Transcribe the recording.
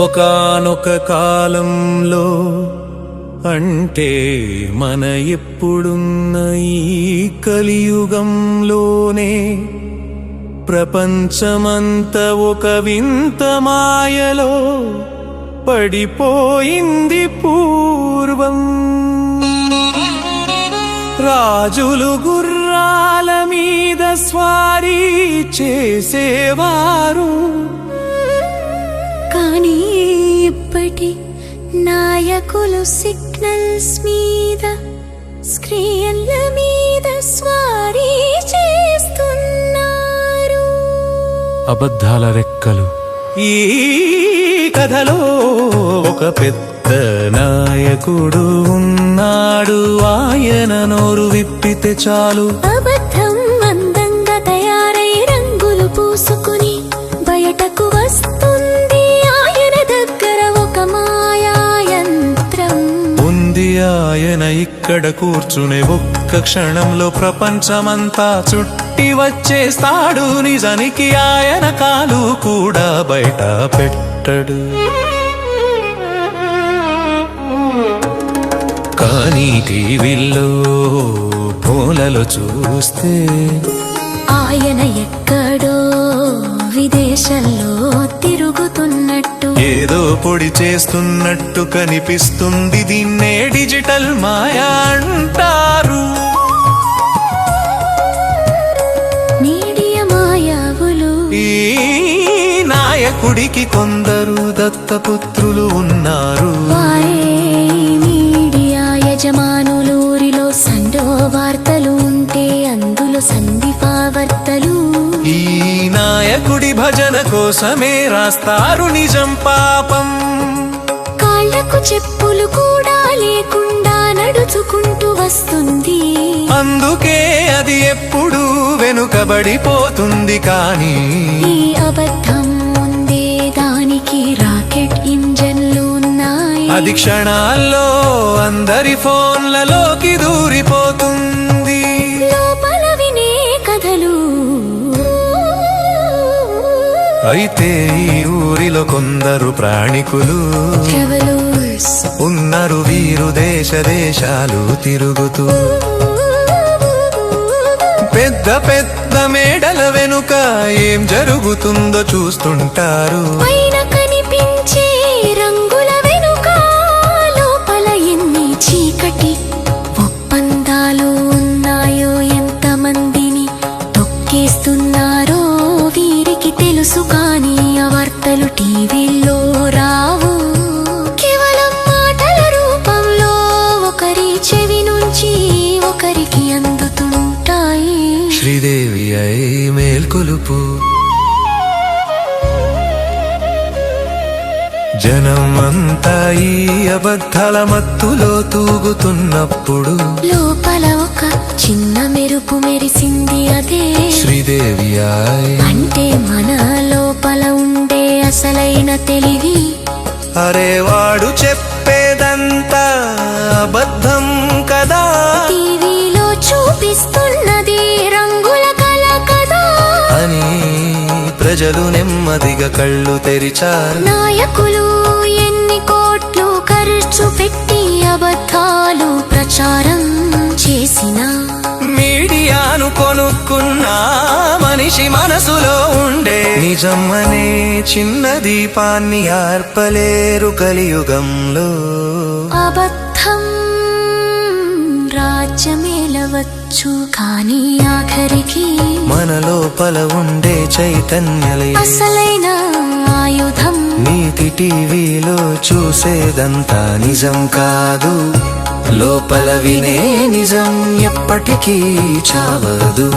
ఒకానొక కాలంలో అంటే మన ఇప్పుడున్న ఈ కలియుగంలోనే ప్రపంచమంతా ఒక వింత మాయలో పడిపోయింది. పూర్వం రాజులు గుర్రాల మీద స్వారీ చేసేవారు, కానీ ఇప్పటి నాయకులు సిగ్నల్స్ మీద స్క్రీన్ల మీద స్వారీ చేస్తున్నారు. అబద్ధాల రెక్కలు. ఈ కథలో ఒక పెద్ద నాయకుడు ఉన్నాడు. ఆయన నోరు విప్పితే చాలు అబద్ధం అందంగా తయారై రంగులు పూసుకుని బయటకు వస్తుంది. ఆయన దగ్గర ఒక మాయా యంత్రం ఉంది. ఆయన ఇక్కడ కూర్చునే ఒక్క క్షణంలో ప్రపంచమంతా చుట్టి వచ్చేస్తాడు. నిజానికి ఆయన కాలు కూడా బయట పెట్టడు. కానీ టీవీల్లో పూలలో చూస్తే ఆయన ఎక్కడో విదేశంలో తిరుగుతున్నట్టు, ఏదో పొడి చేస్తున్నట్టు కనిపిస్తుంది. దీన్నే డిజిటల్ మాయా అంటారు. మీడియా మాయావులు. ఈ నాయకుడికి కొందరు దత్తపుత్రులు ఉన్నారు. వారే మీడియా యజమానులు. ఊరిలో సండో వార్తలు ఉంటే అందులో సందీపా వార్తలు. ఈ నాయకుడి భజన కోసమే రాస్తారు నిజం పాపం. కాళ్లకు చెప్పులు కూడా లేకుండా నడుచుకుంటూ వస్తుంది. అందుకే అది ఎప్పుడూ వెనుకబడిపోతుంది. కానీ ఈ అబద్ధం ఉందే దానికి రాకెట్ ఇంజన్లు ఉన్నాయి. అది క్షణాల్లో అందరి ఫోన్లలోకి దూరిపోతుంది. లోపల వినే కథలు. అయితే ఈ ఊరిలో కొందరు ప్రాణికులు ట్రావెలర్స్ ఉన్నారు. వీరు దేశాలు తిరుగుతూ పెద్ద పెద్ద మేడల వెనుక ఏం జరుగుతుందో చూస్తుంటారు. పైన కనిపించే రంగుల వెనుక లోపల ఎన్ని చీకటి ఒప్పందాలు ఉన్నాయో, ఎంతమందిని తొక్కేస్తున్నారో వీరికి తెలుసు. కానీ ఆ వార్తలు టీవీల్లో రావు. కేవలం మాటల రూపంలో ఒకరి చెవి నుంచి ఒకరికి అందుతుంటాయి. శ్రీదేవి అయి మేల్కొలుపు. జనమంతా ఈ అబద్ధాల మత్తులో తూగుతున్నప్పుడు లోపల ఒక చిన్న మెరుపు మెరిసింది. అదే శ్రీదేవి అయి. అంటే మన లోపల ఉండే అసలైన తెలివి. అరే వాడు చెప్పేదంతా అబద్ధం కదా. టీవీలో చూపిస్తున్నది రంగుల కళ కదా అని ప్రజలు నెమ్మదిగా కళ్ళు తెరిచారు. నాయకులు ఎన్ని కోట్లు ఖర్చు పెట్టి అబద్ధాలు ప్రచారం చేసిన, మీడియాను కొనుక్కున్న మనిషి మనసులో ఉండే నిజం అనే చిన్న దీపాన్ని ఆర్పలేరు కలియుగంలో. అబద్ధం రాజ్యమేలవచ్చు, కానీ ఆఖరికి మన లోపల ఉండే చైతన్యలే అసలైన ఆయుధం. నీతి టీవీలో చూసేదంతా నిజం కాదు. లోపల వినే నిజం ఎప్పటికీ చావదు.